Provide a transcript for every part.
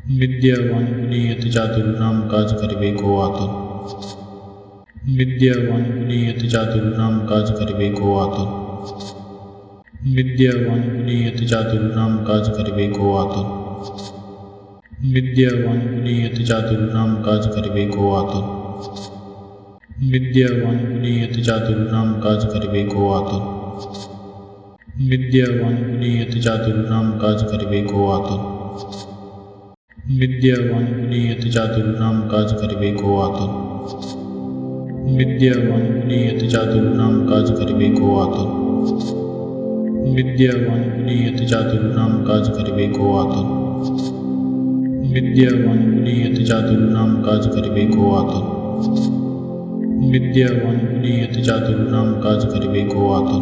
विद्यावान गुणीयति चातुर्नाम काज करिबे को आतुर। विद्यावान गुणीयति चातुर्नाम काज करिबे को आतुर। विद्यावान गुणीयति चातुर्नाम काज करिबे को आतुर। विद्यावान गुणीयति चातुर्नाम काज करिबे को आतुर। विद्यावान गुणीयति चातुर्नाम काज करिबे को आतुर। विद्यावान गुणीयति चातुर्नाम काज करिबे को आतुर। विद्यावान गुणीयति चातुर्नाम काज करिबे को आतुर। विद्यावान गुणीयति चातुर्नाम काज करिबे को आतुर। विद्यावान गुणीयति चातुर्नाम काज करिबे को आतुर। विद्यावान गुणीयति चातुर्नाम काज करिबे को आतुर। विद्यावान गुणीयति चातुर्नाम काज करिबे को आतुर।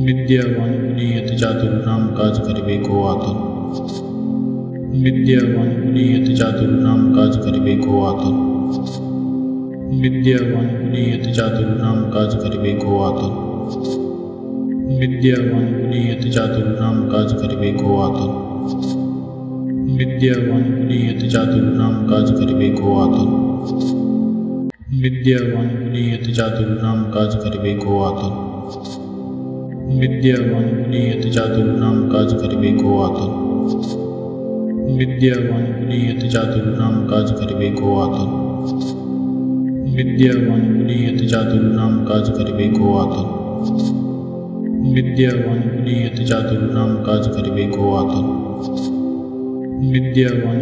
विद्यावान गुणीयति चातुर्नाम काज करिबे को आतुर। विद्यावान गुणीयति चातुर्नाम काज करिबे को आतुर। विद्यावान गुणीयति चातुर्नाम काज करिबे को आतुर। विद्यावान गुणीयति चातुर्नाम काज करिबे को आतुर। विद्यावान गुणीयति चातुर्नाम काज करिबे को आतुर। विद्यावान गुणीयति चातुर्नाम काज करिबे को आतुर। विद्यावान गुणीयति चातुर्नाम काज करिबे को आतुर। विद्यावान गुणीयति चातुर्नाम काज करिबे को आतुर। विद्यावान गुणीयति चातुर्नाम काज करिबे को आतुर। विद्यावान गुणीयति चातुर्नाम काज करिबे को आतुर। विद्यावान गुणीयति चातुर्नाम काज करिबे को आतुर। विद्यावान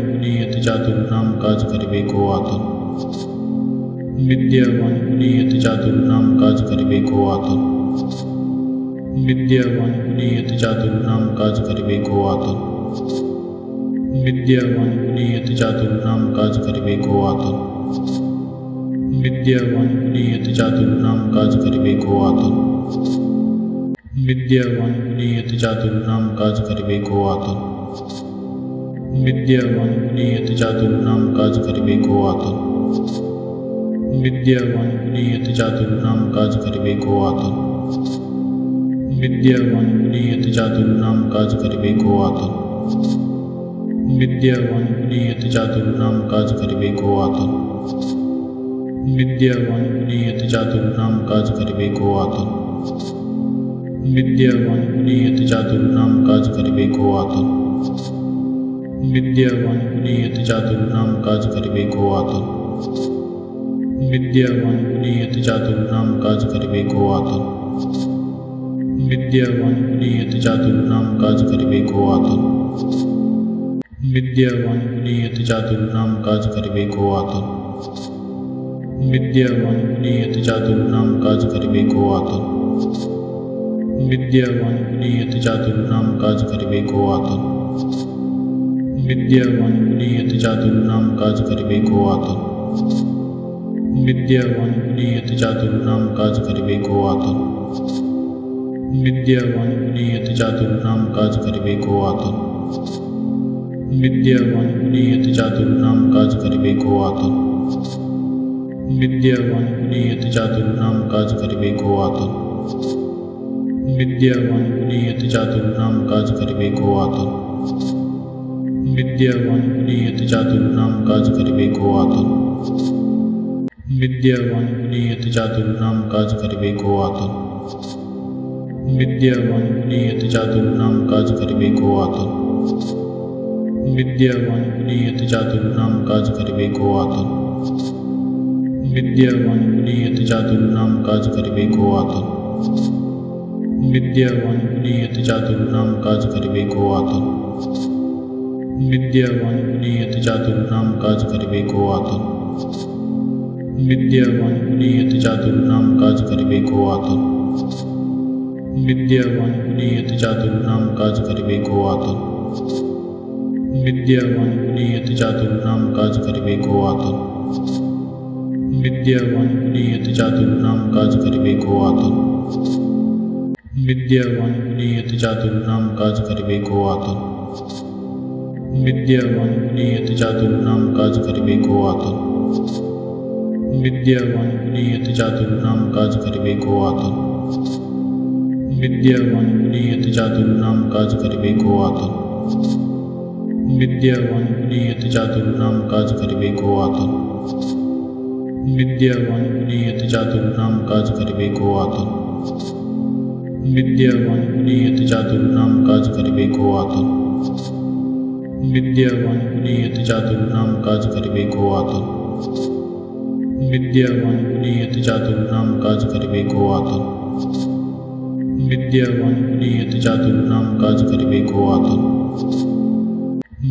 गुणीयति चातुर्नाम काज करिबे को आतुर। विद्यावान गुणीयति चातुर्नाम काज करिबे को आतुर। विद्यावान गुणीयति चातुर्नाम काज करिबे को आतुर। विद्यावान गुणीयति चातुर्नाम काज करिबे को आतुर। विद्यावान गुणीयति चातुर्नाम काज करिबे को आतुर। विद्यावान गुणीयति चातुर्नाम काज करिबे को आतुर। विद्यावान गुणीयति चातुर्नाम काज करिबे को आतुर। विद्यावान गुणीयति चातुर्नाम काज करिबे को आतुर। विद्यावान गुणीयति चातुर्नाम काज करिबे को आतुर। विद्यावान गुणीयति चातुर्नाम काज करिबे को आतुर। विद्यावान गुणीयति चातुर्नाम काज करिबे को आतुर। विद्यावान गुणीयति चातुर्नाम काज करिबे को आतुर। विद्यावान गुणीयति चातुर्नाम काज करिबे को आतुर। विद्यावान गुणीयति चातुर्नाम काज करिबे को आतुर। विद्यावान गुणीयति चातुर्नाम काज करिबे को आतुर। विद्यावान गुणीयति चातुर्नाम काज करिबे को आतुर। विद्यावान गुणीयति चातुर्नाम काज करिबे को आतुर। विद्यावान गुणीयति चातुर्नाम काज करिबे को आतुर। विद्यावान गुणीयति चातुर्नाम काज करिबे को आतुर। विद्यावान गुणीयति चातुर्नाम काज करिबे को आतुर। विद्यावान गुणीयति चातुर्नाम काज करिबे को आतुर। विद्यावान गुणीयति चातुर्नाम काज करिबे को आतुर। विद्यावान गुणीयति चातुर्नाम काज करिबे को आतुर। विद्यावान गुणीयति चातुर्नाम काज करिबे को आतुर। विद्यावान गुणीयति चातुर्नाम काज करिबे को आतुर। विद्यावान गुणीयति चातुर्नाम काज करिबे को आतुर। विद्यावान गुणीयति चातुर्नाम काज करिबे को आतुर। विद्यावान गुणीयति चातुर्नाम काज करिबे को आतुर। विद्यावान गुणीयति चातुर्नाम काज करिबे को आतुर। विद्यावान गुणीयति चातुर्नाम काज करिबे को आतुर। विद्यावान गुणीयति चातुर्नाम काज करिबे को आतुर। विद्यावान गुणीयति चातुर्नाम काज करिबे को आतुर। विद्यावान गुणीयति चातुर्नाम काज करिबे को आतुर। विद्यावान गुणीयति चातुर्नाम काज करिबे को आतुर। विद्यावान गुणीयति चातुर्नाम काज करिबे को आतुर। विद्यावान गुणीयति चातुर्नाम काज करिबे को आतुर। विद्यावान गुणीयति चातुर्नाम काज करिबे को आतुर। विद्यावान गुणीयति चातुर्नाम काज करिबे को आतुर। विद्यावान गुणी अति चातुर नाम काज करिबे को आतुर। विद्यावान गुणी अति चातुर नाम काज करिबे को आतुर। विद्यावान गुणी अति चातुर नाम काज करिबे को आतुर। विद्यावान गुणी अति चातुर नाम काज करिबे को आतुर। विद्यावान गुणी अति चातुर नाम काज करिबे को आतुर। विद्यावान गुणी अति चातुर नाम काज करिबे को आतुर।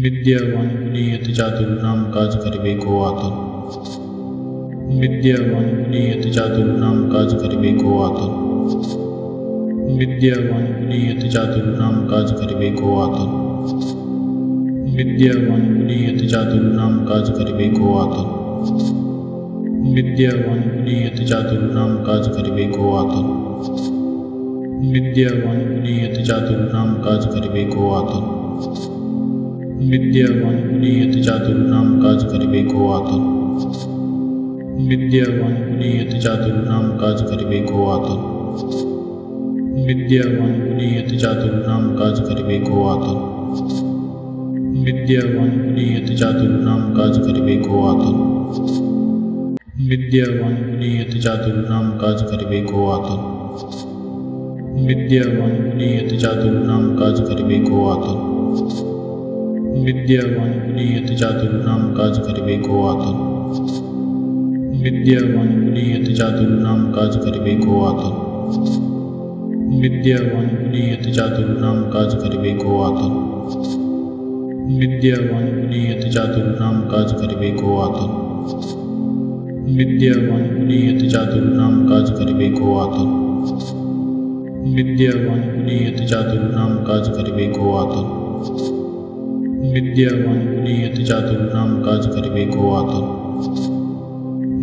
विद्यावान गुणी अति चातुर नाम काज करिबे को आतुर। विद्यावान गुणी अति चातुर नाम काज करिबे को आतुर। विद्यावान गुणी अति चातुर नाम काज करिबे को आतुर। विद्यावान गुणी अति चातुर नाम काज करिबे को आतुर। विद्यावान गुणी अति चातुर नाम काज करिबे को आतुर। विद्यावान गुणी अति चातुर नाम काज करिबे को आतुर। विद्यावान गुणी अति चातुर नाम काज करिबे को आतुर। विद्यावान गुणी अति चातुर नाम काज करिबे को आतुर। विद्यावान गुणी अति चातुर नाम काज करिबे को आतुर। विद्यावान गुणी अति चातुर नाम काज करिबे को आतुर। विद्यावान गुणी अति चातुर नाम काज करिबे को आतुर। विद्यावान गुणी अति चातुर नाम काज करिबे को आतुर। विद्यावान गुणी अति चातुर नाम काज करिबे को आतुर। विद्यावान गुणी अति चातुर नाम काज करिबे को आतुर। विद्यावान गुणी अति चातुर नाम काज करिबे को आतुर। विद्यावान गुणी अति चातुर नाम काज करिबे को आतुर। विद्यावान गुणी अति चातुर नाम काज करिबे को आतुर। विद्यावान गुणी अति चातुर नाम काज करिबे को आतुर। विद्यावान गुणी अति चातुर नाम काज करिबे को आतुर। विद्यावान गुणी अति चातुर नाम काज करिबे को आतुर।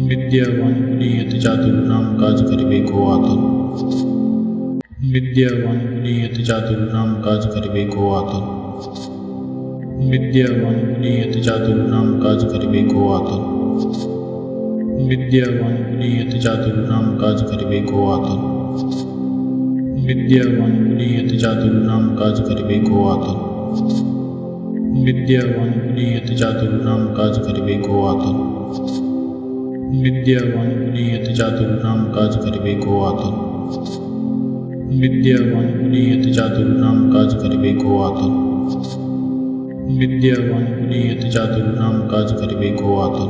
विद्यावान गुणी अति चातुर नाम काज करिबे को आतुर। विद्यावान गुणी अति चातुर नाम काज करिबे को आतुर। विद्यावान गुणी अति चातुर नाम काज करिबे को आतुर। विद्यावान गुणी अति चातुर नाम काज करिबे को आतुर। विद्यावान गुणी अति चातुर नाम काज करिबे को आतुर। विद्यावान गुणी अति चातुर नाम काज करिबे को आतुर। विद्यावान गुणी अति चातुर नाम काज करिबे को आतुर। विद्यावान गुणी अति चातुर नाम काज करिबे को आतुर।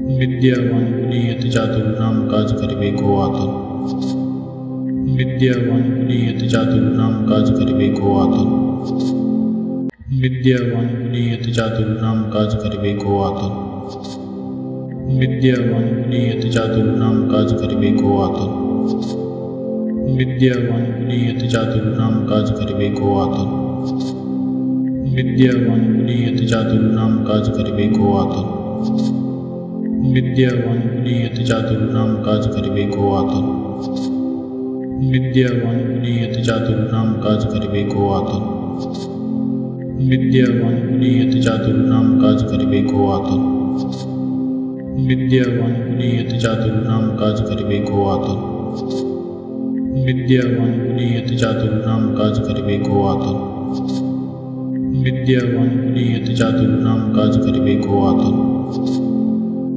विद्यावान गुणी अति चातुर नाम काज करिबे को आतुर। विद्यावान गुणी अति चातुर नाम काज करिबे को आतुर। विद्यावान गुणी अति चातुर नाम काज करिबे को आतुर। विद्यावान गुणी अति चातुर नाम काज करिबे को आतुर। विद्यावान गुणी अति चातुर नाम काज करिबे को आतुर। विद्यावान गुणी अति चातुर नाम काज करिबे को आतुर। विद्यावान गुणी अति चातुर नाम काज करिबे को आतुर। विद्यावान गुणी अति चातुर नाम काज करिबे को आतुर। विद्यावान गुणी अति चातुर नाम काज करिबे को आतुर। विद्यावान गुणी अति चातुर नाम काज करिबे को आतुर। विद्यावान गुणी अति चातुर नाम काज करिबे को आतुर। विद्यावान गुणी अति चातुर नाम काज करिबे को आतुर।